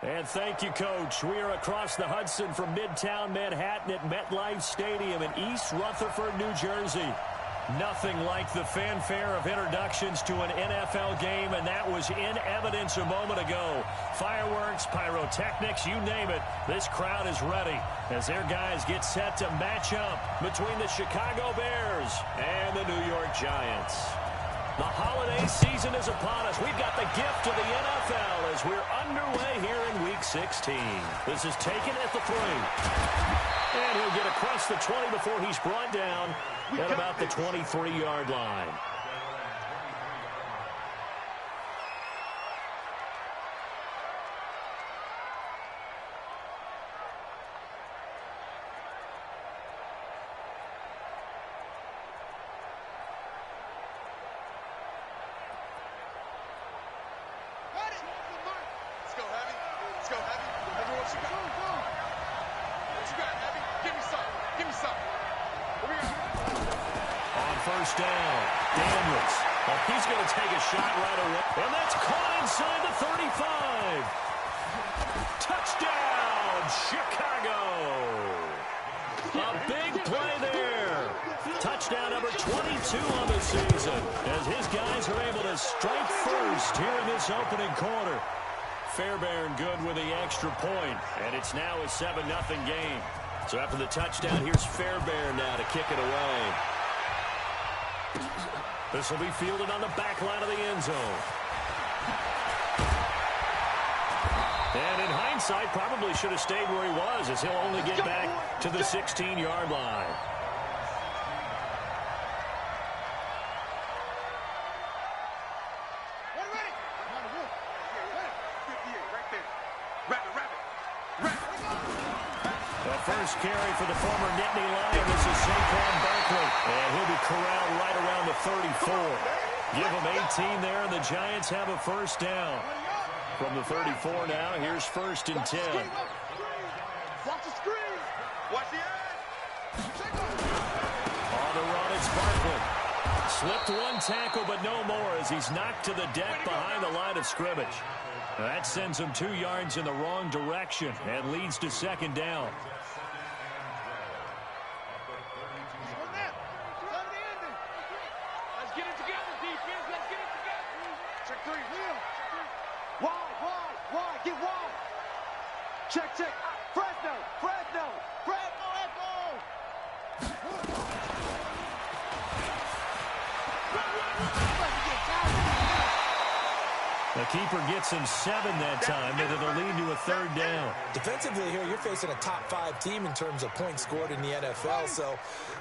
And thank you, Coach. We are across the Hudson from Midtown Manhattan at MetLife Stadium in East Rutherford, New Jersey. Nothing like the fanfare of introductions to an NFL game, and that was in evidence a moment ago. Fireworks, pyrotechnics, you name it. This crowd is ready as their guys get set to match up between the Chicago Bears and the New York Giants. The holiday season is upon us. We've got the gift of the NFL as we're underway here in Week 16. This is taken at the 3. And he'll get across the 20 before he's brought down at about the 23-yard line. First down, Daniels. Oh, he's going to take a shot right away. And that's caught inside the 35. Touchdown, Chicago. A big play there. Touchdown number 22 on the season as his guys are able to strike first here in this opening quarter. Fairbairn good with the extra point, and it's now a 7-0 game. So after the touchdown, here's Fairbairn now to kick it away. This will be fielded on the back line of the end zone. And in hindsight, probably should have stayed where he was as he'll only get back to the 16-yard line. First carry for the former Nittany Lion. This is Saquon Barkley. And he'll be corralled right around the 34. Give him 18 there, and the Giants have a first down. From the 34 now, here's 1st and 10. Watch the screen. Watch the edge. On the run, it's Barkley. Slipped one tackle, but no more as he's knocked to the deck behind the line of scrimmage. That sends him 2 yards in the wrong direction and leads to 2nd down. Check. Fresno, let's go. The keeper gets him 7 that time, but it'll lead to a 3rd down. Defensively here, you're facing a top 5 team in terms of points scored in the NFL. So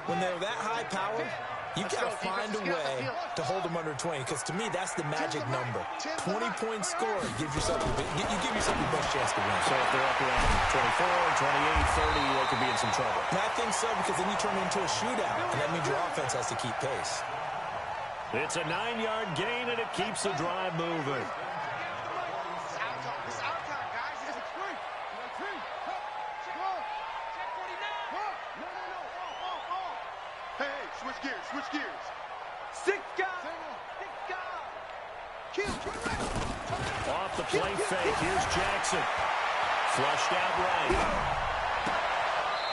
when they're that high power, you've got to find a way to hold them under 20, because to me, that's the magic number. 20 points scored gives yourself you give yourself your best chance to win. So if they're up around 24, 28, 30, they could be in some trouble. And I think so, because then you turn it into a shootout, and that means your offense has to keep pace. It's a 9-yard gain, and it keeps the drive moving. Switch gears. Off the play fake, here's Jackson. Flushed out right.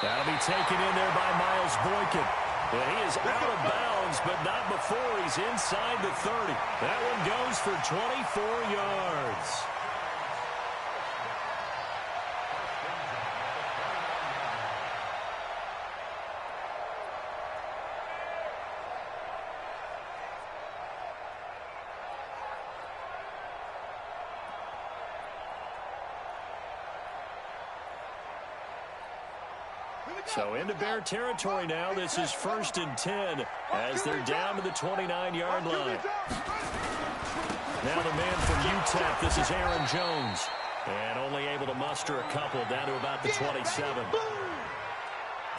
That'll be taken in there by Miles Boykin. And he is out of bounds, but not before he's inside the 30. That one goes for 24 yards. So into Bear territory now. This is 1st and 10 as they're down to the 29-yard line. Now the man from UTEP, this is Aaron Jones. And only able to muster a couple down to about the 27.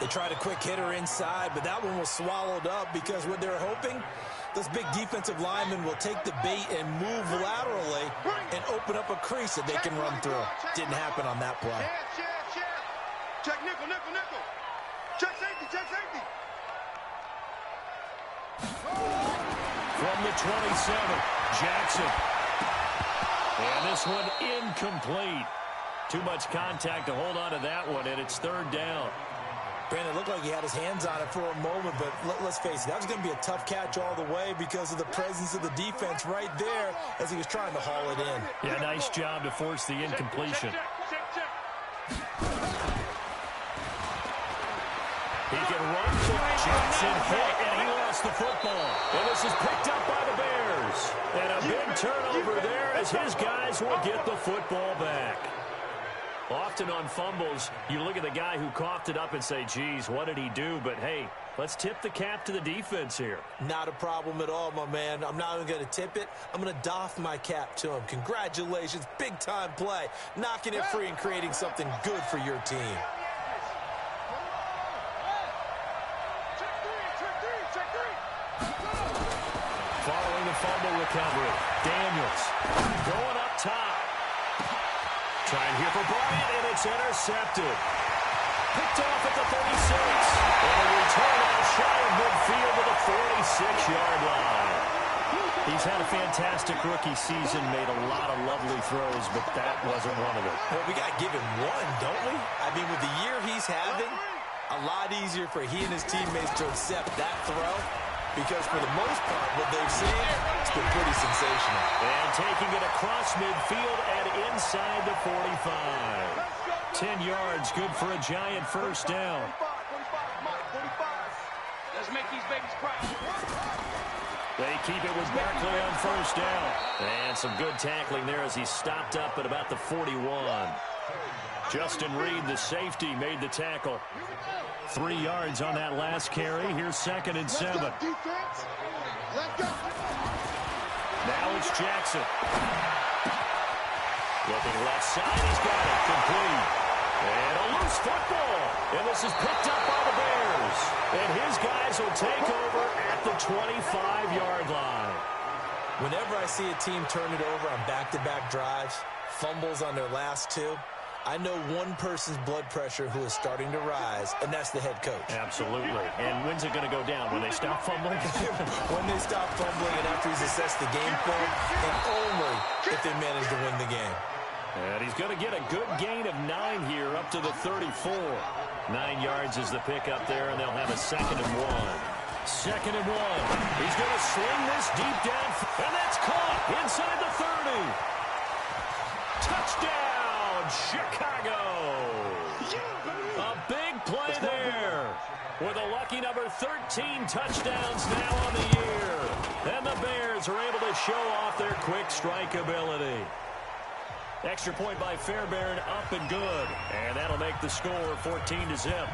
They tried a quick hitter inside, but that one was swallowed up because what they're hoping, those big defensive linemen will take the bait and move laterally and open up a crease that they can run through. Didn't happen on that play. Check nickel. Check safety. From the 27, Jackson. And this one incomplete. Too much contact to hold on to that one, and it's third down. Brandon, it looked like he had his hands on it for a moment, but let's face it, that was going to be a tough catch all the way because of the presence of the defense right there as he was trying to haul it in. Yeah, nice job to force the incompletion. He can run for it. Jackson hit, and he lost the football. And this is picked up by the Bears. And a big turnover there as his guys will get the football back. Often on fumbles, you look at the guy who coughed it up and say, geez, what did he do? But, hey, let's tip the cap to the defense here. Not a problem at all, my man. I'm not even going to tip it. I'm going to doff my cap to him. Congratulations, big-time play. Knocking it free and creating something good for your team. Following the fumble recovery, Daniels going up top. Trying here for Bryant, and it's intercepted. Picked off at the 36. And a return out shy of midfield to the 46-yard line. He's had a fantastic rookie season, made a lot of lovely throws, but that wasn't one of them. Well, we got to give him one, don't we? I mean, with the year he's having, a lot easier for he and his teammates to accept that throw. Because for the most part, what they've seen, it's been pretty sensational. And taking it across midfield and inside the 45. 10 yards, good for a Giant first down. Let's make these babies cry. They keep it with Barkley on first down. And some good tackling there as he stopped up at about the 41. Justin Reed, the safety, made the tackle. 3 yards on that last carry. Here's 2nd and 7. Let's go. Now it's Jackson. Looking left side, he's got it. Complete. And a loose football. And this is picked up by the Bears. And his guys will take over at the 25-yard line. Whenever I see a team turn it over on back-to-back drives, fumbles on their last two, I know one person's blood pressure who is starting to rise, and that's the head coach. Absolutely. And when's it going to go down? When they stop fumbling? When they stop fumbling and after he's assessed the game plan, and only if they manage to win the game. And he's going to get a good gain of 9 here up to the 34. 9 yards is the pickup there, and they'll have a 2nd and 1. 2nd and 1. He's going to swing this deep down, and that's caught inside the 30. Touchdown! Chicago. A big play there with a lucky number 13 touchdowns now on the year. And the Bears are able to show off their quick strike ability. Extra point by Fairbairn, up and good. And that'll make the score 14-0.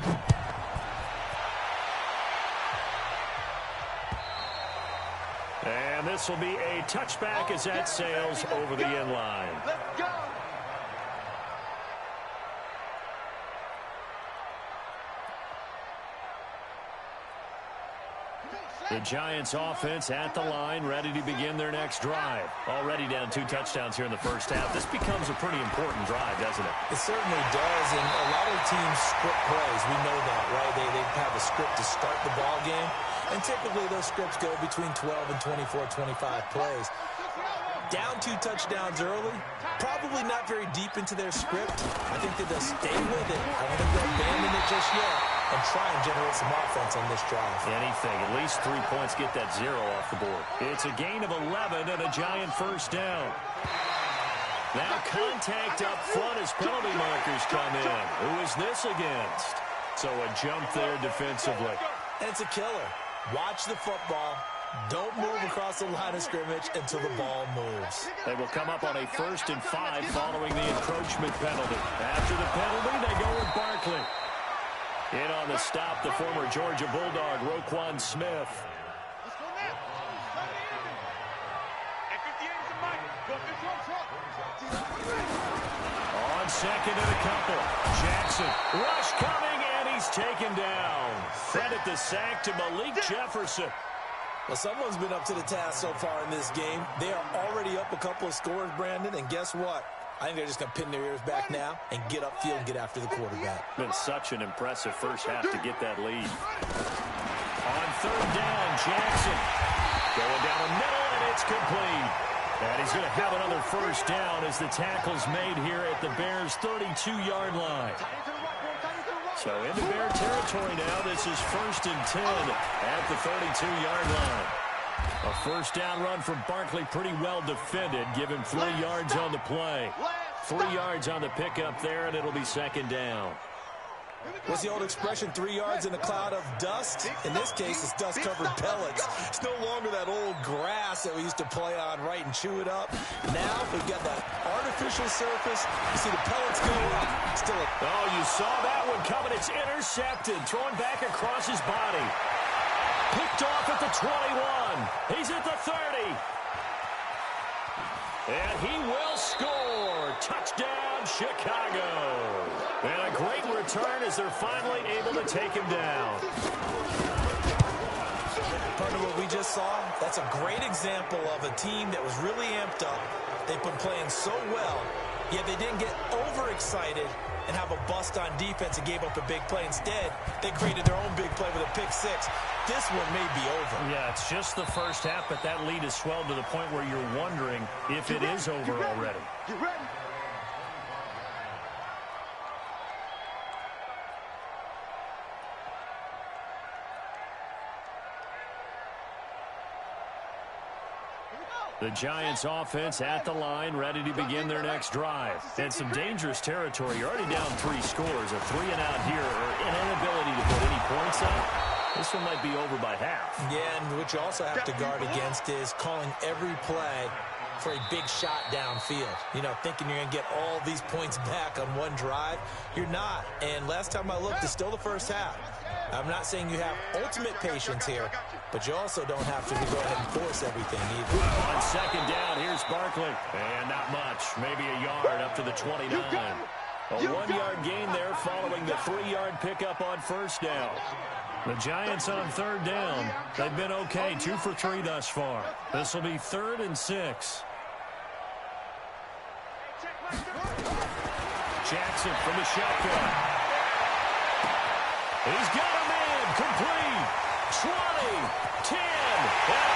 And this will be a touchback as that sails over the end line. Let's go. The Giants offense at the line, ready to begin their next drive. Already down 2 touchdowns here in the first half. This becomes a pretty important drive, doesn't it? It certainly does, and a lot of teams script plays. We know that, right? They have a script to start the ball game, and typically those scripts go between 12 and 24, 25 plays. Down 2 touchdowns early, probably not very deep into their script. I think that they'll stay with it. I don't think they'll abandon it just yet and try and generate some offense on this drive. Anything. At least 3 points, get that 0 off the board. It's a gain of 11 and a Giant first down. Now contact up front as penalty markers come in. Who is this against? So a jump there defensively. And it's a killer. Watch the football. Don't move across the line of scrimmage until the ball moves. They will come up on a 1st and 5 following the encroachment penalty. After the penalty, they go with Barkley. In on the stop, the former Georgia Bulldog, Roquan Smith. On 2nd and a couple. Jackson, rush coming, and he's taken down. Credit the sack to Malik Jefferson. Well, someone's been up to the task so far in this game. They are already up a couple of scores, Brandon, and guess what? I think they're just going to pin their ears back now and get upfield and get after the quarterback. Been such an impressive first half to get that lead. On 3rd down, Jackson going down the middle, and it's complete. And he's going to have another first down as the tackle's made here at the Bears' 32-yard line. So into Bear territory now. This is 1st and 10 at the 32-yard line. A first down run from Barkley, pretty well defended. Give him 3 yards on the play. 3 yards on the pickup there, and it'll be 2nd down. What's the old expression, 3 yards in a cloud of dust? In this case, it's dust-covered pellets. It's no longer that old grass that we used to play on, right, and chew it up. Now we've got that artificial surface. You see the pellets go up. Still Oh, you saw that one coming. It's intercepted. Thrown back across his body. Picked off at the 21. He's at the 30. And he will score. Touchdown, Chicago. And a great return as they're finally able to take him down. Part of what we just saw, that's a great example of a team that was really amped up. They've been playing so well, yet they didn't get overexcited and have a bust on defense and gave up a big play. Instead, they created their own big play with a pick six. This one may be over. Yeah, it's just the first half, but that lead has swelled to the point where you're wondering if it is over already. You ready? The Giants offense at the line, ready to begin their next drive. And some dangerous territory. You're already down 3 scores. A 3-and-out here, or an inability to put any points up. This one might be over by half. Yeah, and what you also have to guard against is calling every play for a big shot downfield. You know, thinking you're going to get all these points back on one drive. You're not. And last time I looked, it's still the first half. I'm not saying you have ultimate patience here, but you also don't have to go ahead and force everything either. On 2nd down, here's Barkley. And not much. Maybe a yard up to the 29. A 1-yard gain there following the 3-yard pickup on 1st down. The Giants on 3rd down. They've been okay, 2 for 3 thus far. This will be 3rd and 6. Jackson from the shotgun. He's got a man, complete. 20, 10, and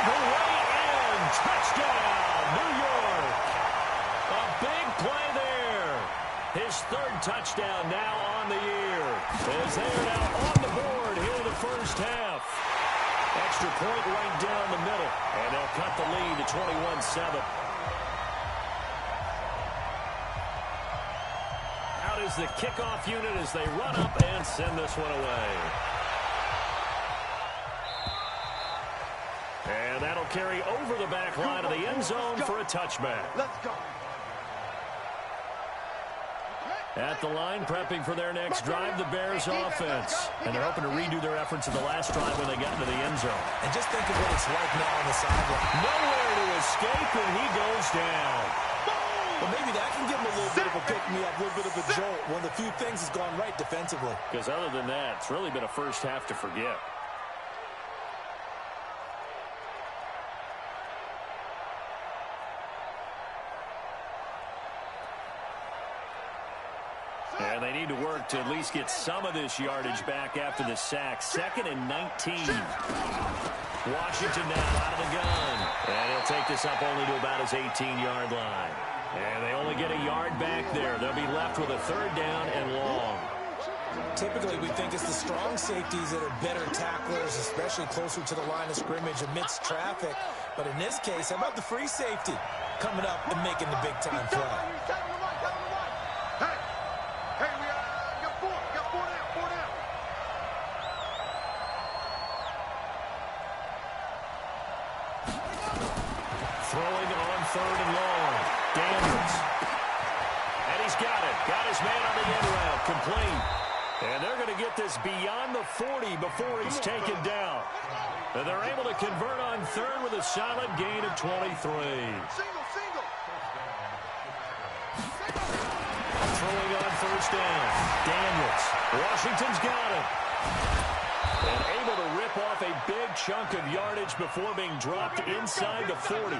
all the way in. Touchdown, New York. A big play there. His 3rd touchdown now on the year. As they are now on the board here in the first half. Extra point right down the middle. And they'll cut the lead to 21-7. Out is the kickoff unit as they run up and send this one away. And that'll carry over the back line of the end zone for a touchback. Let's go. At the line, prepping for their next drive, the Bears offense. And they're hoping to redo their efforts in the last drive when they got into the end zone. And just think of what it's like now on the sideline. Nowhere to escape, and he goes down. Well, maybe that can give him a little bit of a pick-me-up, a little bit of a jolt. One of the few things has gone right defensively. Because other than that, it's really been a first half to forget. And they need to work to at least get some of this yardage back after the sack. 2nd and 19. Washington now out of the gun. And he'll take this up only to about his 18-yard line. And they only get a yard back there. They'll be left with a 3rd down and long. Typically, we think it's the strong safeties that are better tacklers, especially closer to the line of scrimmage amidst traffic. But in this case, how about the free safety coming up and making the big-time play? Throwing on 3rd and long. Daniels. And he's got it. Got his man on the end route. Complete. And they're going to get this beyond the 40 before he's taken down. And they're able to convert on 3rd with a solid gain of 23. Throwing on 1st down. Daniels. Washington's got it. And able to rip off a big chunk of yardage before being dropped inside the 40.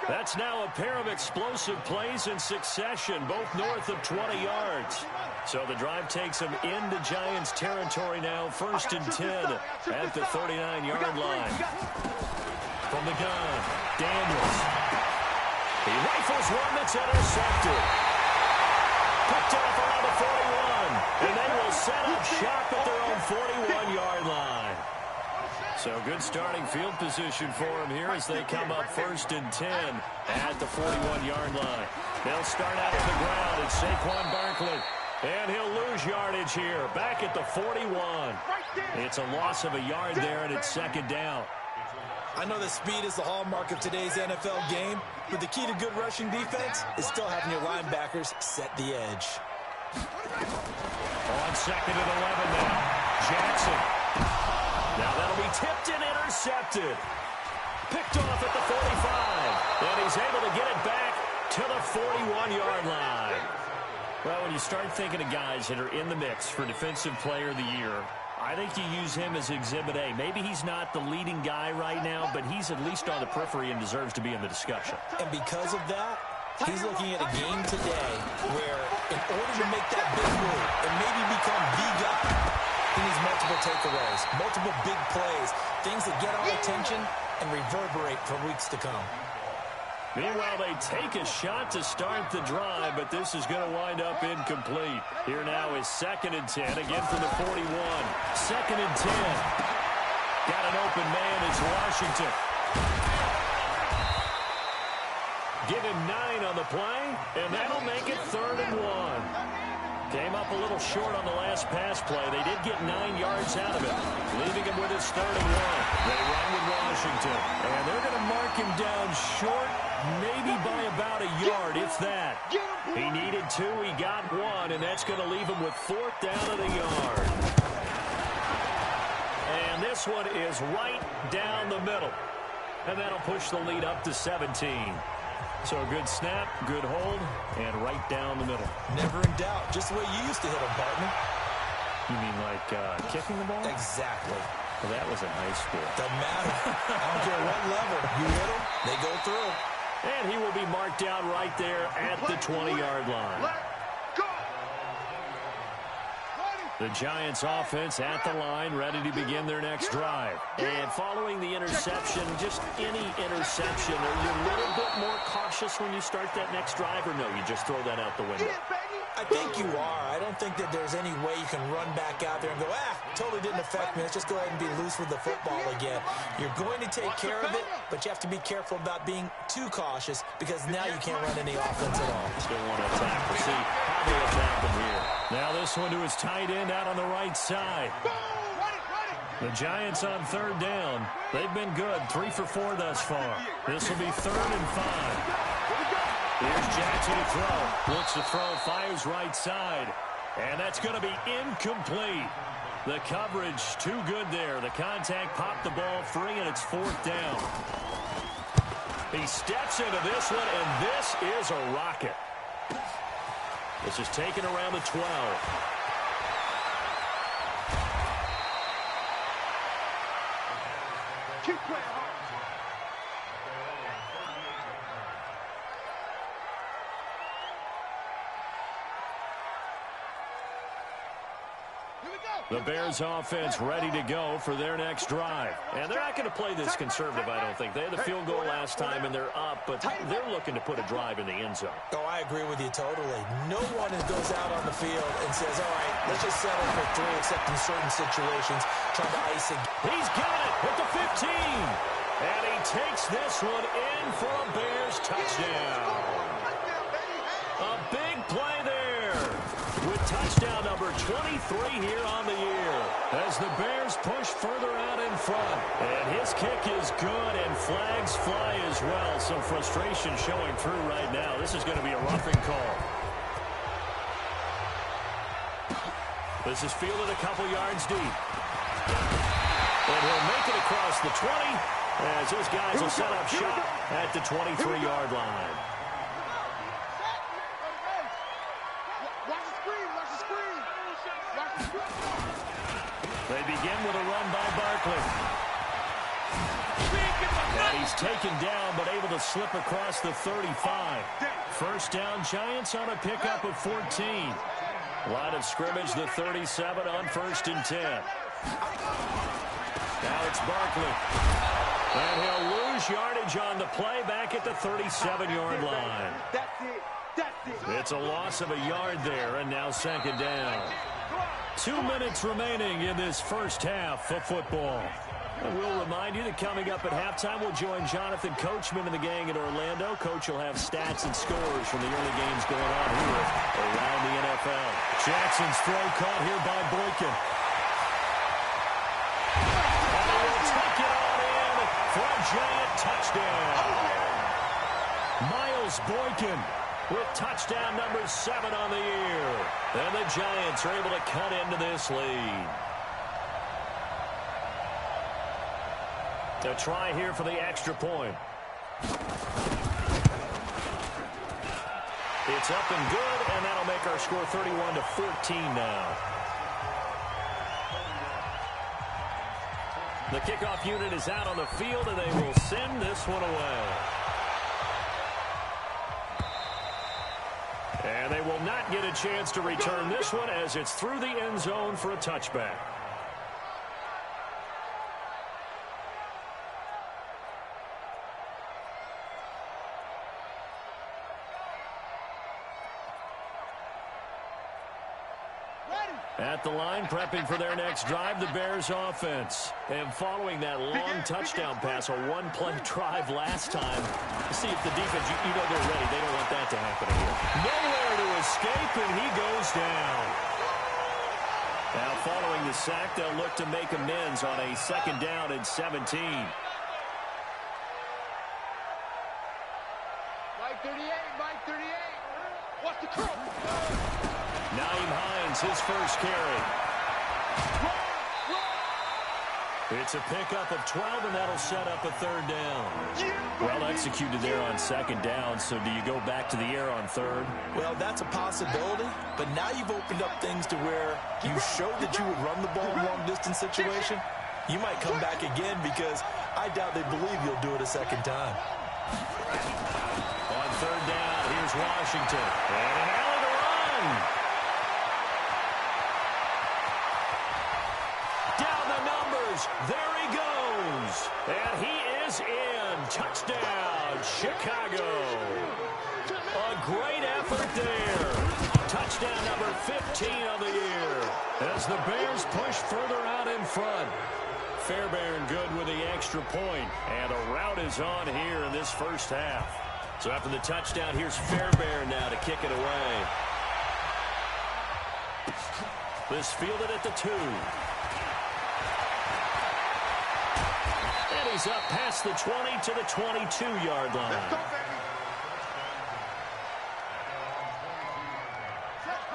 That's now a pair of explosive plays in succession, both north of 20 yards. So the drive takes them into Giants territory now, 1st and 10 at the 39-yard line. From the gun, Daniels. He rifles one that's intercepted. Picked off around the 41. And they will set up shop at their own 41-yard line. So good starting field position for him here as they come up 1st and 10 at the 41-yard line. They'll start out on the ground. It's Saquon Barkley. And he'll lose yardage here. Back at the 41. It's a loss of a yard there, and it's 2nd down. I know that speed is the hallmark of today's NFL game, but the key to good rushing defense is still having your linebackers set the edge. On 2nd and 11 now. Jackson. Now that'll be tipped and intercepted. Picked off at the 45. And he's able to get it back to the 41-yard line. Well, when you start thinking of guys that are in the mix for Defensive Player of the Year, I think you use him as Exhibit A. Maybe he's not the leading guy right now, but he's at least on the periphery and deserves to be in the discussion. And because of that, he's looking at a game today where in order to make that big move and maybe become the guy, he needs multiple takeaways, multiple big plays, things that get our attention and reverberate for weeks to come. Meanwhile, they take a shot to start the drive, but this is going to wind up incomplete. Here now is 2nd and 10, again from the 41. 2nd and 10. Got an open man, it's Washington. Give him 9 on the play, and that'll make it 3rd and 1. Came up a little short on the last pass play. They did get 9 yards out of it, leaving him with his 3rd and 1. They run with Washington, and they're going to mark him down short, maybe by about a yard, if that. He needed 2, he got 1, and that's going to leave him with 4th down at a yard. And this one is right down the middle, and that'll push the lead up to 17. So a good snap, good hold, and right down the middle. Never in doubt. Just the way you used to hit them, partner. You mean like kicking the ball? Exactly. Well, that was in high school. Doesn't matter. I don't care what level. You hit them, they go through. And he will be marked down right there at the 20-yard line. The Giants offense at the line, ready to begin their next drive. And following the interception, just any interception, are you a little bit more cautious when you start that next drive, or no, you just throw that out the window? I think you are. I don't think that there's any way you can run back out there and go, totally didn't affect me. Let's just go ahead and be loose with the football again. You're going to take care of it, but you have to be careful about being too cautious because now you can't run any offense at all. Still want to attack. We'll see how they attack him here. Now this one to his tight end out on the right side. The Giants on 3rd down. They've been good, 3 for 4 thus far. This will be 3rd and 5. Here's Jackson to throw. Looks to throw, fires right side. And that's going to be incomplete. The coverage too good there. The contact popped the ball free, and it's 4th down. He steps into this one, and this is a rocket. This is taken around the 12. Keep playing hard. The Bears offense ready to go for their next drive. And they're not going to play this conservative, I don't think. They had the field goal last time, and they're up, but they're looking to put a drive in the end zone. Oh, I agree with you totally. No one goes out on the field and says, all right, let's just settle for 3, except in certain situations, trying to ice it. He's got it at the 15. And he takes this one in for a Bears touchdown. A big play there with touchdown number 23 here on the year as the Bears push further out in front. And his kick is good, and flags fly as well. So frustration showing through right now. This is going to be a roughing call. This is fielded a couple yards deep. And he'll make it across the 20 as his guys will set up shop at the 23-yard line. They begin with a run by Barkley. And he's taken down, but able to slip across the 35. First down, Giants on a pickup of 14. Line of scrimmage, the 37 on 1st and 10. Now it's Barkley. And he'll lose lose yardage on the play back at the 37-yard line. That's it. That's it. It's a loss of a yard there, and now second down. 2 minutes remaining in this first half of football. And we'll remind you that coming up at halftime, we'll join Jonathan Coachman and the gang in Orlando. Coach will have stats and scores from the early games going on here around the NFL. Jackson's throw caught here by Boykin. And he will tuck it on in for a giant touchdown. Miles Boykin with touchdown number 7 on the year. And the Giants are able to cut into this lead. A try here for the extra point. It's up and good, and that'll make our score 31-14 now. The kickoff unit is out on the field, and they will send this one away. And they will not get a chance to return this one as it's through the end zone for a touchback. At the line, prepping for their next drive, the Bears offense. And following that long touchdown pass, a one-play drive last time, see if the defense, you know they're ready. They don't want that to happen again. Nowhere to escape, and he goes down. Now, following the sack, they'll look to make amends on a second down and 17. Mike 38, Mike 38. What's the call? Naeem Hines, his first carry. It's a pickup of 12, and that'll set up a third down. Well executed there on second down, so do you go back to the air on third? Well, that's a possibility, but now you've opened up things to where you showed that you would run the ball in a long-distance situation. You might come back again because I doubt they believe you'll do it a second time. On third down, here's Washington. And an alley to run. There he goes. And he is in. Touchdown, Chicago. A great effort there. Touchdown number 15 of the year as the Bears push further out in front. Fairbairn good with the extra point, and a rout is on here in this first half. So after the touchdown, here's Fairbairn now to kick it away. This fielded at the 2. He's up past the 20 to the 22-yard line. Let's go, baby.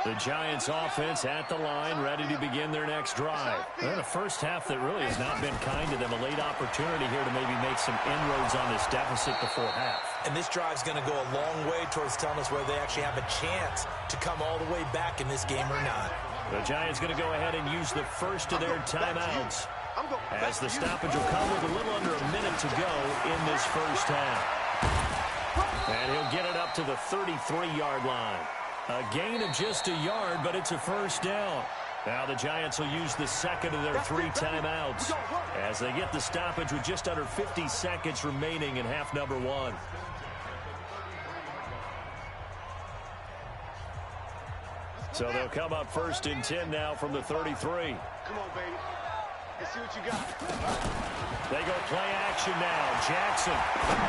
The Giants offense at the line, ready to begin their next drive. And a first half that really has not been kind to them. A late opportunity here to maybe make some inroads on this deficit before half. And this drive's going to go a long way towards telling us whether they actually have a chance to come all the way back in this game or not. The Giants going to go ahead and use the first of their timeouts, as the stoppage will come with a little under a minute to go in this first half. And he'll get it up to the 33-yard line. A gain of just a yard, but it's a first down. Now the Giants will use the second of their 3 timeouts as they get the stoppage with just under 50 seconds remaining in half number 1. So they'll come up first and 10 now from the 33. Come on, baby. Let's see what you got. They go play action now. Jackson,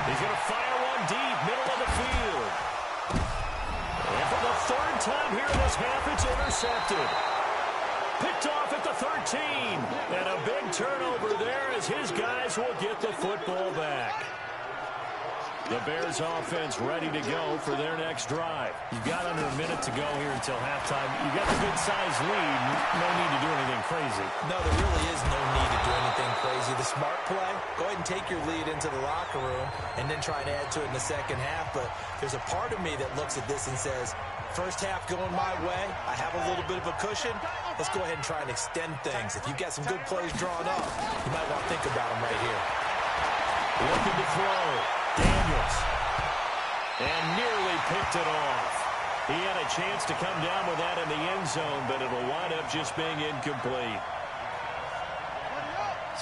he's going to fire one deep, middle of the field. And for the third time here in this half, it's intercepted. Picked off at the 13. And a big turnover there as his guys will get the football back. The Bears offense ready to go for their next drive. You've got under a minute to go here until halftime. You've got a good-sized lead. No need to do anything crazy. No, there really is no need to do anything crazy. The smart play, go ahead and take your lead into the locker room and then try and add to it in the second half. But there's a part of me that looks at this and says, first half going my way, I have a little bit of a cushion. Let's go ahead and try and extend things. If you've got some good plays drawn up, you might want to think about them right here. Looking to throw. Daniels. And nearly picked it off. He had a chance to come down with that in the end zone, but it'll wind up just being incomplete.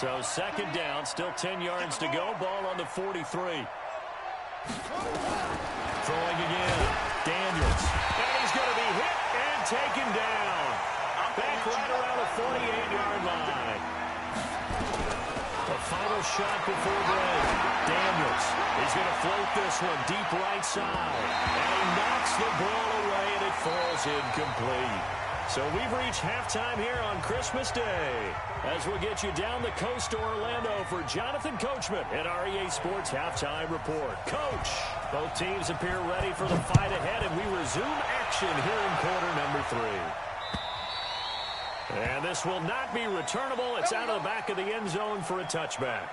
So second down, still 10 yards to go. Ball on the 43. Throwing again. Daniels. And he's going to be hit and taken down. Back right around the 48-yard line. The final shot before break. Daniels is going to float this one deep right side. And he knocks the ball away, and it falls incomplete. So we've reached halftime here on Christmas Day. As we'll get you down the coast to Orlando for Jonathan Coachman at our EA Sports Halftime Report. Coach, both teams appear ready for the fight ahead, and we resume action here in quarter number 3. And this will not be returnable. It's out of the back of the end zone for a touchback.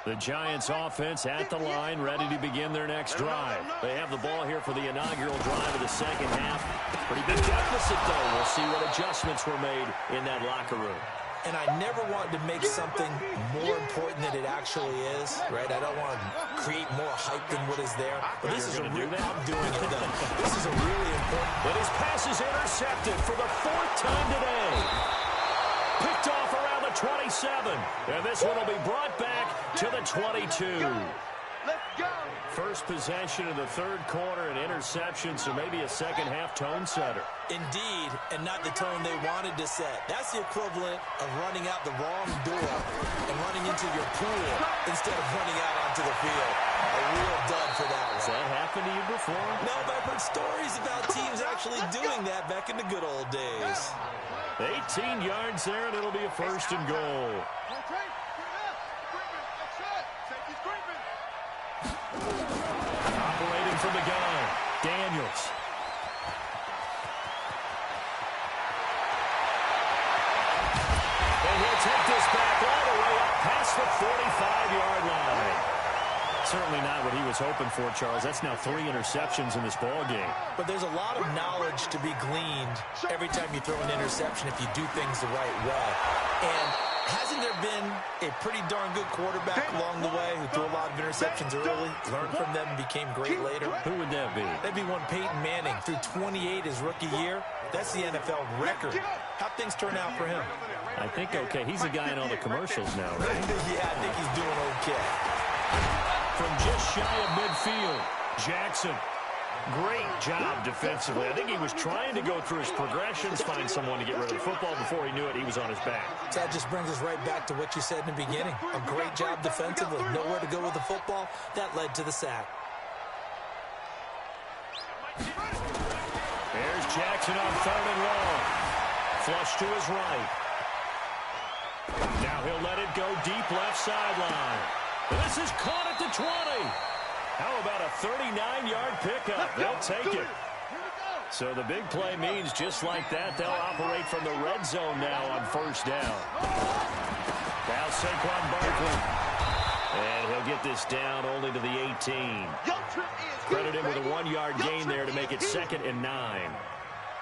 The Giants offense at the line, ready to begin their next drive. They have the ball here for the inaugural drive of the second half. Pretty big deficit, though. We'll see what adjustments were made in that locker room. And I never wanted to make something more important than it actually is, right? I don't want to create more hype than what is there. But this is a real, I'm doing it, though. This is a really important. But his pass is intercepted for the 4th time today. Picked off around the 27. And this one will be brought back to the 22. Let's go. First possession of the third quarter, an interception, so maybe a second-half tone setter. Indeed, and not the tone they wanted to set. That's the equivalent of running out the wrong door and running into your pool instead of running out onto the field. A real dud for that one. Has that happened to you before? No, but I've heard stories about teams actually doing that back in the good old days. 18 yards there, and it'll be a first and goal. Operating from the gun, Daniels. And he'll take this back all the way up past the 45-yard line. Certainly not what he was hoping for, Charles. That's now 3 interceptions in this ball game. But there's a lot of knowledge to be gleaned every time you throw an interception if you do things the right way. And hasn't there been a pretty darn good quarterback along the way who threw a lot of interceptions early, learned from them, and became great later? Who would that be? That'd be one Peyton Manning. Threw 28 his rookie year. That's the NFL record. How'd things turn out for him? I think okay. He's a guy in all the commercials now, right? Yeah, I think he's doing okay. From just shy of midfield, Jackson. Great job defensively. I think he was trying to go through his progressions, find someone to get rid of the football. Before he knew it, he was on his back. So that just brings us right back to what you said in the beginning. A great job defensively. Nowhere to go with the football. That led to the sack. There's Jackson on 3rd and long. Flush to his right. Now he'll let it go deep left sideline. This is caught at the 20. How about a 39-yard pickup? They'll take it. So the big play means just like that, they'll operate from the red zone now on 1st down. Now Saquon Barkley. And he'll get this down only to the 18. Credit him with a 1-yard gain there to make it 2nd and 9.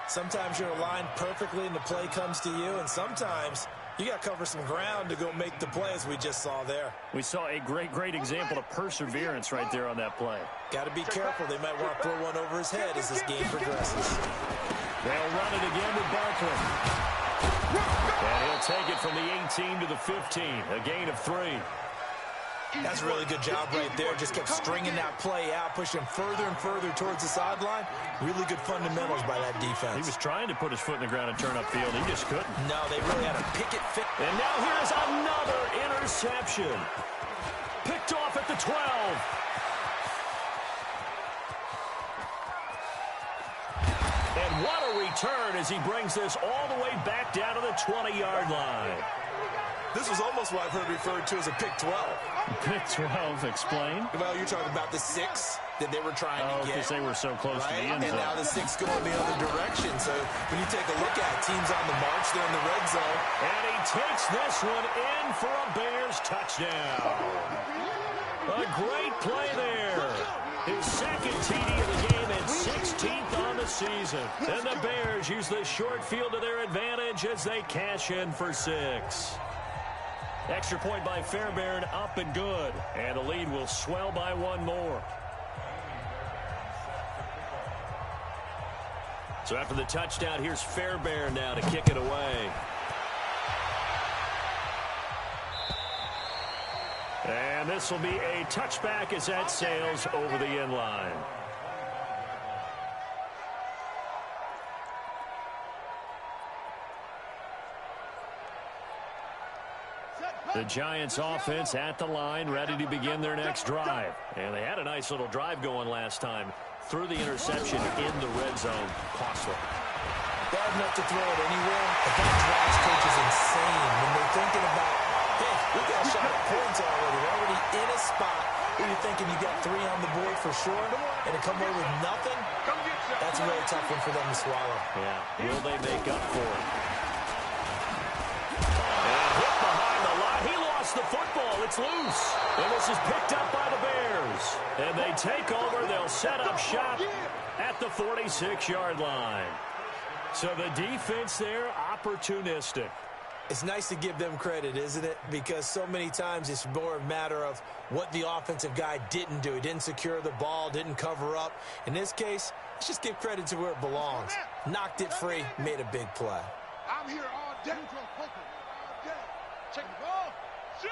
Sometimes you're aligned perfectly and the play comes to you, and sometimes you got to cover some ground to go make the play, as we just saw there. We saw a great example of perseverance right there on that play. Got to be careful. They might want to throw one over his head as this game progresses. They'll run it again with Barkley. And he'll take it from the 18 to the 15. A gain of 3. That's a really good job right there. Just kept stringing that play out, pushing further and further towards the sideline. Really good fundamentals by that defense. He was trying to put his foot in the ground and turn upfield. He just couldn't. No, they really had to pick it fit. And now here's another interception. Picked off at the 12. And what a return as he brings this all the way back down to the 20-yard line. This was almost what I've heard referred to as a pick 12. Pick 12, explain. Well, you're talking about the 6 that they were trying to get. Because they were so close to the end zone. And now the 6 going the other direction. So when you take a look at it, teams on the march, they're in the red zone. And he takes this one in for a Bears touchdown. A great play there. His 2nd TD of the game and 16th on the season. And the Bears use the short field to their advantage as they cash in for 6. Extra point by Fairbairn, up and good. And the lead will swell by 1 more. So after the touchdown, here's Fairbairn now to kick it away. And this will be a touchback as that sails over the end line. The Giants offense at the line, ready to begin their next drive. And they had a nice little drive going last time. Threw the interception in the red zone. Costly. Bad enough to throw it anywhere, but that drives coaches insane when they're thinking about, hey, we got a shot at points already. We're already in a spot where you're thinking you got 3 on the board for sure, and to come away with nothing, that's a really tough one for them to swallow. Yeah, will they make up for it? And hit behind the line. He lost the football. It's loose. And this is picked up by the Bears. And they take over. They'll set up shop at the 46-yard line. So the defense there, opportunistic. It's nice to give them credit, isn't it? Because so many times it's more a matter of what the offensive guy didn't do. He didn't secure the ball, didn't cover up. In this case, let's just give credit to where it belongs. Knocked it free, made a big play. I'm here all day. Check the ball. Shoot!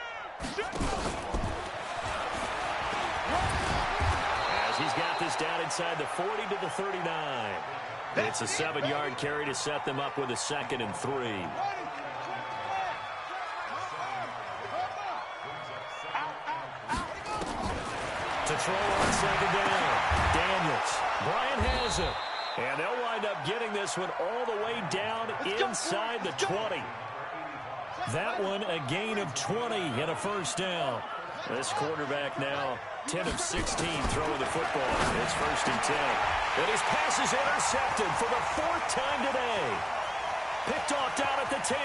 As he's got this down inside the 40 to the 39. It's a 7-yard carry to set them up with a 2nd and 3. To throw on 2nd down. Daniels. Bryant has it. And they'll wind up getting this one all the way down inside the 20. That one a gain of 20 and a first down. This quarterback now 10 of 16 throwing the football. It's 1st and 10. And his pass is intercepted for the 4th time today. Picked off down at the 10.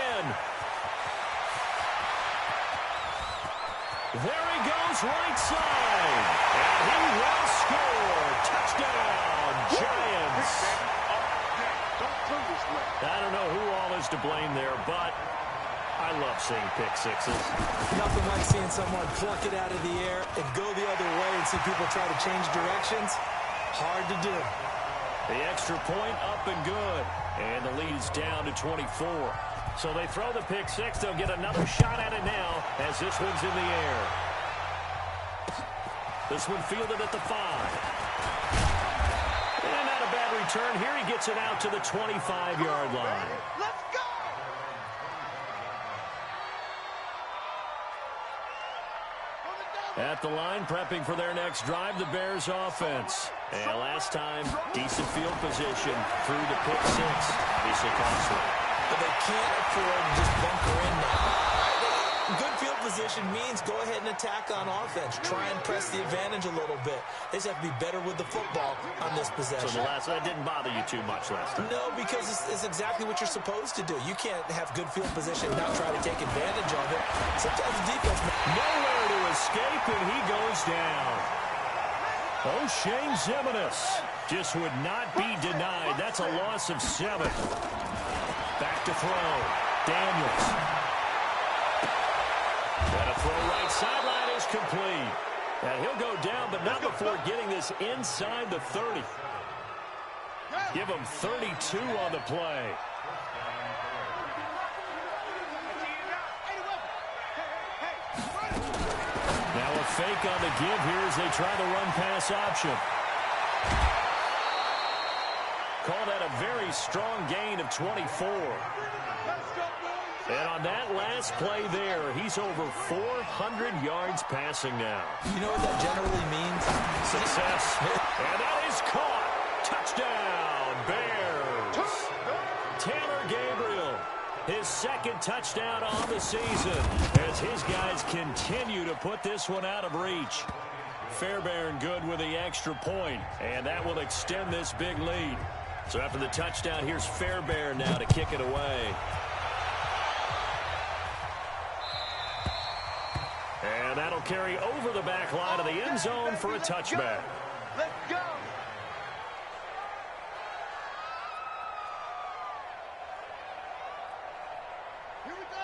There he goes, right side. And he will score. Touchdown, Giants. I don't know who all is to blame there, but I love seeing pick sixes. Nothing like seeing someone pluck it out of the air and go the other way and see people try to change directions. Hard to do. The extra point up and good. And the lead is down to 24. So they throw the pick six. They'll get another shot at it now as this one's in the air. This one fielded at the 5. And not a bad return. Here he gets it out to the 25-yard line. Let's go! At the line, prepping for their next drive, the Bears offense. And last time, decent field position through the pick six. Obviously costly. But they can't afford to just bunker in now. Good field position means go ahead and attack on offense. Try and press the advantage a little bit. They just have to be better with the football on this possession. So that didn't bother you too much last time? No, because it's exactly what you're supposed to do. You can't have good field position and not try to take advantage of it. Sometimes the defense... Nowhere to escape, and he goes down. O'Shane Ximines just would not be denied. That's a loss of 7. Back to throw. Daniels. And a throw right sideline is complete. And he'll go down, but not before getting this inside the 30. Give him 32 on the play. Now a fake on the give here as they try the run-pass option. Call that a very strong gain of 24. And on that last play there, he's over 400 yards passing now. You know what that generally means? Success. And that is caught. Touchdown, Bears. Taylor Gabriel, his 2nd touchdown on the season as his guys continue to put this one out of reach. Fairbairn good with the extra point, and that will extend this big lead. So after the touchdown, here's Fairbairn now to kick it away. And that'll carry over the back line of the end zone for a touchback. Let's go!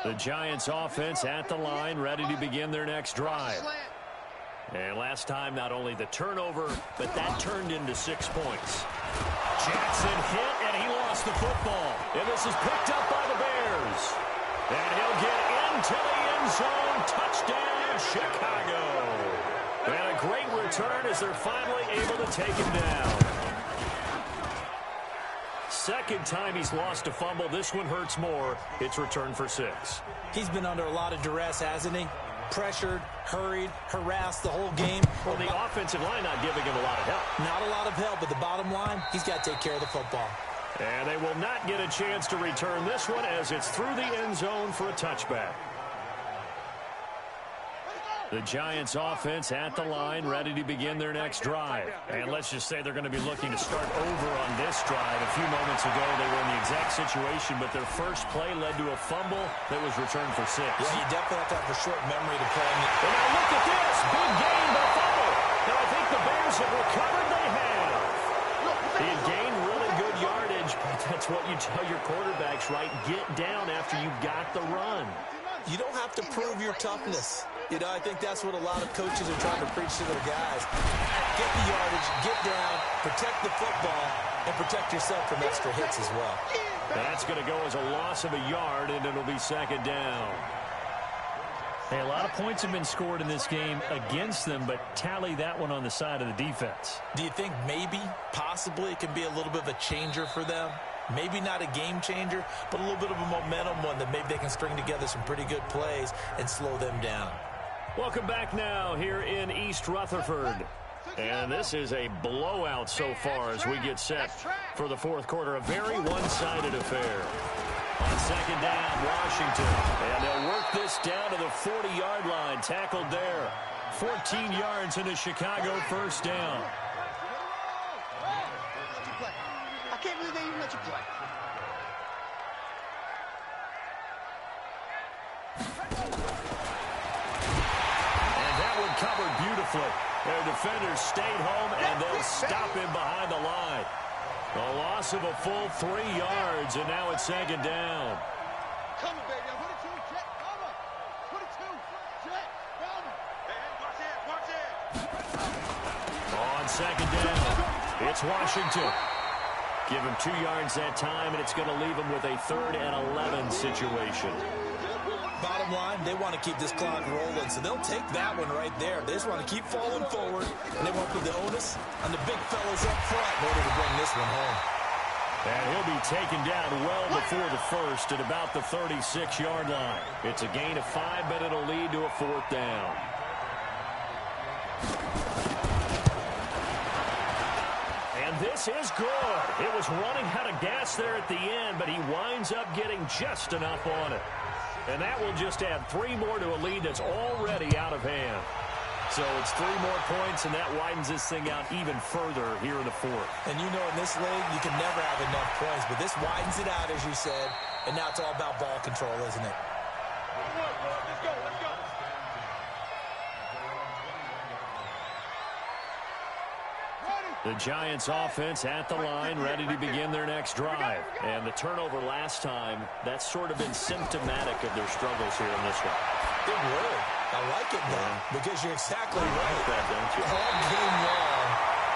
The Giants offense at the line, ready to begin their next drive. And last time, not only the turnover, but that turned into 6 points. Jackson hit, and he lost lost the football. And this is picked up by the Bears. And he'll get into the end zone. Touchdown, Chicago. And a great return as they're finally able to take him down. Second time he's lost a fumble. This one hurts more. It's returned for 6. He's been under a lot of duress, hasn't he? Pressured, hurried, harassed the whole game. Well, the offensive line not giving him a lot of help. Not a lot of help, but the bottom line, he's got to take care of the football. And they will not get a chance to return this one as it's through the end zone for a touchback. The Giants offense at the line, ready to begin their next drive. And let's just say they're going to be looking to start over on this drive. A few moments ago, they were in the exact situation, but their first play led to a fumble that was returned for 6. Yeah, you definitely have to have a short memory to play. And now look at this. Big gain, but a fumble. And I think the Bears have recovered. They have. He had gained really good yardage, but that's what you tell your quarterbacks, right? Get down after you got the run. You don't have to prove your toughness. You know, I think that's what a lot of coaches are trying to preach to their guys. Get the yardage, get down, protect the football, and protect yourself from extra hits as well. That's going to go as a loss of a yard, and it'll be second down. Hey, a lot of points have been scored in this game against them, but tally that one on the side of the defense. Do you think maybe, possibly, it can be a little bit of a changer for them? Maybe not a game changer, but a little bit of a momentum one that maybe they can string together some pretty good plays and slow them down. Welcome back now here in East Rutherford. And this is a blowout so far as we get set for the fourth quarter. A very one-sided affair. On second down, Washington. And they'll work this down to the 40-yard line. Tackled there. 14 yards into Chicago, first down. I can't believe they even let you play. And that one covered beautifully. Their defenders stayed home, and they'll stop him behind the line. A loss of a full 3 yards, and now it's second down. Come on, baby. 22, jet, cover. 22, jet, cover. Hey, watch it. On second down, it's Washington. Give him 2 yards that time, and it's going to leave him with a 3rd and 11 situation. Bottom line, they want to keep this clock rolling, so they'll take that one right there. They just want to keep falling forward, and they want to put the onus on the big fellas up front in order to bring this one home. And he'll be taken down well before the first at about the 36-yard line. It's a gain of 5, but it'll lead to a 4th down. And this is good. It was running out of gas there at the end, but he winds up getting just enough on it. And that will just add 3 more to a lead that's already out of hand. So it's 3 more points, and that widens this thing out even further here in the fourth. And you know, in this league, you can never have enough points, but this widens it out, as you said, and now it's all about ball control, isn't it? Let's go, let's go. The Giants offense at the line, ready to begin their next drive. And the turnover last time, that's sort of been symptomatic of their struggles here in this one. Good word. I like it now, because you're exactly right. like that, don't you? All game long,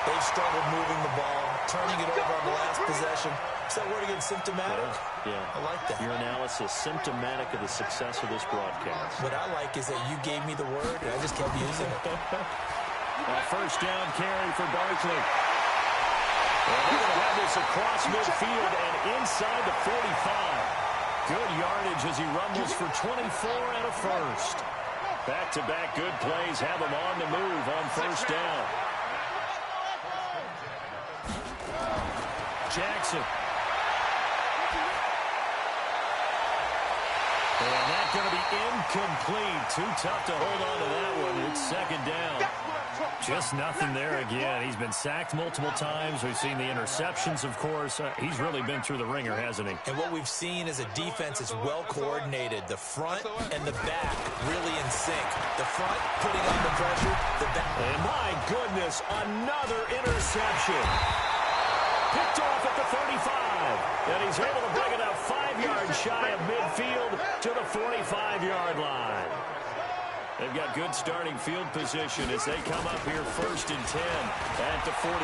they've struggled moving the ball, turning it over on the last possession. Is that word again, symptomatic? Yeah. I like that. Your analysis, symptomatic of the success of this broadcast. What I like is that you gave me the word, and I just kept using it. A first down carry for Barkley. And they're going to have this across midfield and inside the 45. Good yardage as he rumbles for 24 and a first. Back-to-back good plays have him on the move on first down. Jackson. And that's going to be incomplete. Too tough to hold on to that one. It's second down. Just nothing there again. He's been sacked multiple times. We've seen the interceptions, of course. He's really been through the ringer, hasn't he? And what we've seen is a defense that's well coordinated. The front and the back really in sync. The front putting on the pressure. The back. And my goodness, another interception. Picked off at the 35. And he's able to bring it up 5 yards shy of midfield to the 45-yard line. They've got good starting field position as they come up here first and 10 at the 45.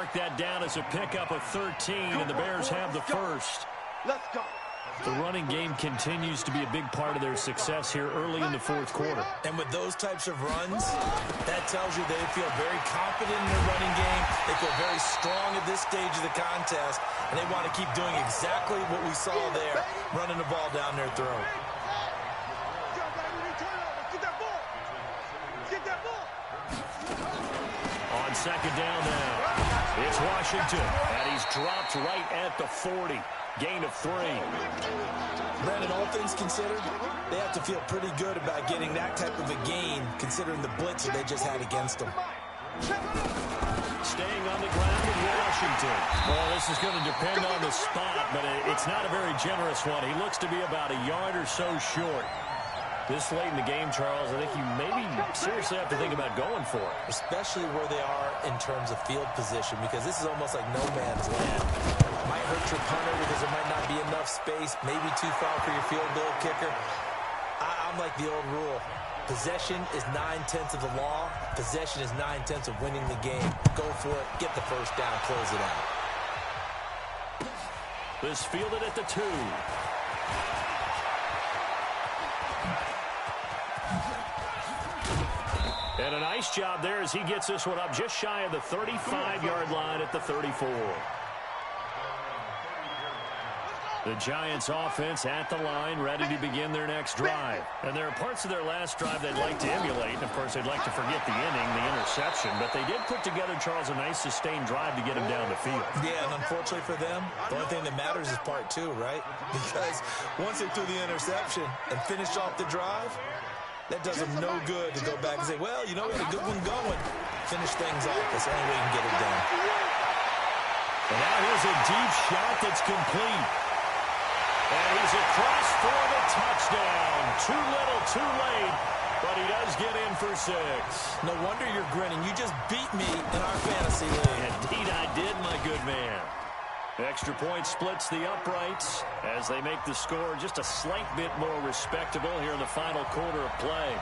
mark that down as a pickup of 13, and the Bears have the first. Let's go. The running game continues to be a big part of their success here early in the fourth quarter. And with those types of runs, that tells you they feel very confident in their running game. They feel very strong at this stage of the contest, and they want to keep doing exactly what we saw there, running the ball down their throat. On second down now, it's Washington, and he's dropped right at the 40. Gain of 3. Brandon, all things considered, they have to feel pretty good about getting that type of a gain, considering the blitz that they just had against them. Staying on the ground in Washington. Well, this is going to depend on the spot, but it's not a very generous one. He looks to be about a yard or so short. This late in the game, Charles, I think you maybe seriously have to think about going for it. Especially where they are in terms of field position, because this is almost like no man's land. Might hurt your punter because there might not be enough space, maybe too far for your field goal kicker. I'm like the old rule. Possession is 9/10 of the law. Possession is 9/10 of winning the game. Go for it. Get the first down. Close it out. This fielded at the 2. And a nice job there as he gets this one up just shy of the 35-yard line at the 34. The Giants offense at the line, ready to begin their next drive. And there are parts of their last drive they'd like to emulate. And, of course, they'd like to forget the inning, the interception. But they did put together, Charles, a nice sustained drive to get him down the field. Yeah, and unfortunately for them, the only thing that matters is part 2, right? Because once they threw the interception and finished off the drive, that does them no good to go back and say, well, you know, we had a good one going. Finish things off. That's the only way you can get it done. And now here's a deep shot that's complete. And he's across for the touchdown. Too little, too late, but he does get in for 6. No wonder you're grinning. You just beat me in our fantasy league. Indeed I did, my good man. Extra point splits the uprights as they make the score just a slight bit more respectable here in the final quarter of play.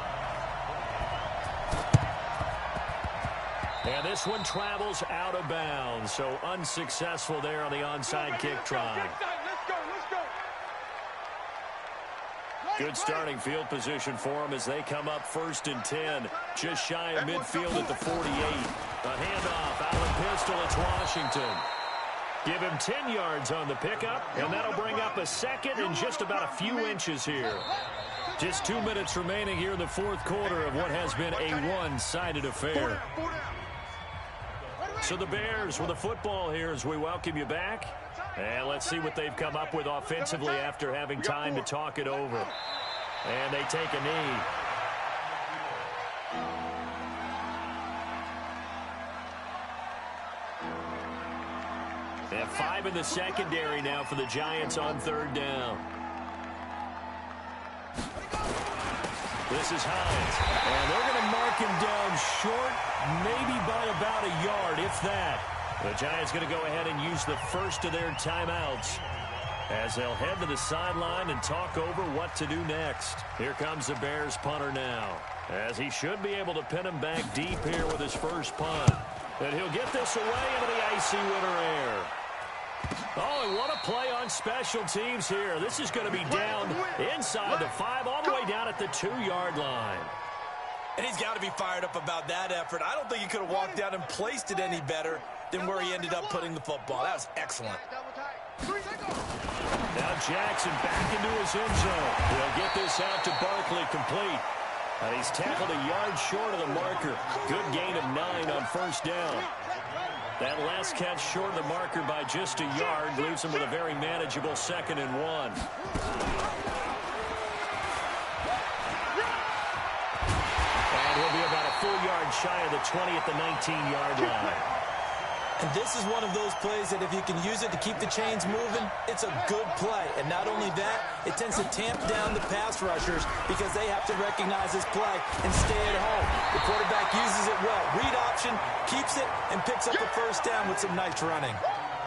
And this one travels out of bounds, so unsuccessful there on the onside kick try. Good starting field position for them as they come up 1st and 10, just shy of midfield at the 48. A handoff out of the pistol. It's Washington. Give him 10 yards on the pickup, and that'll bring up a second and just about a few inches here. Just 2 minutes remaining here in the fourth quarter of what has been a one-sided affair. So the Bears with the football here as we welcome you back. And let's see what they've come up with offensively after having time to talk it over. And they take a knee. And 5 in the secondary now for the Giants on 3rd down. This is Hines. And they're going to mark him down short, maybe by about a yard, if that. The Giants going to go ahead and use the first of their timeouts as they'll head to the sideline and talk over what to do next. Here comes the Bears punter now, as he should be able to pin him back deep here with his first punt. And he'll get this away into the icy winter air. Oh, and what a play on special teams here. This is going to be down inside the 5, all the way down at the 2-yard line. And he's got to be fired up about that effort. I don't think he could have walked down and placed it any better than where he ended up putting the football. That was excellent. Now Jackson back into his end zone. He'll get this out to Barkley, complete. And he's tackled a yard short of the marker. Good gain of 9 on 1st down. That last catch short of the marker by just a yard leaves him with a very manageable 2nd and 1. And he'll be about a full yard shy of the 20 at the 19-yard line. And this is one of those plays that if you can use it to keep the chains moving, it's a good play. And not only that, it tends to tamp down the pass rushers because they have to recognize this play and stay at home. The quarterback uses it well. Read option, keeps it, and picks up a 1st down with some nice running.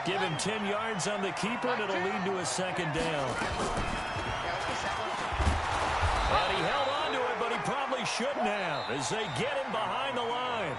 Give him 10 yards on the keeper, and it'll lead to a 2nd down. And he held on to it, but he probably shouldn't have as they get him behind the line.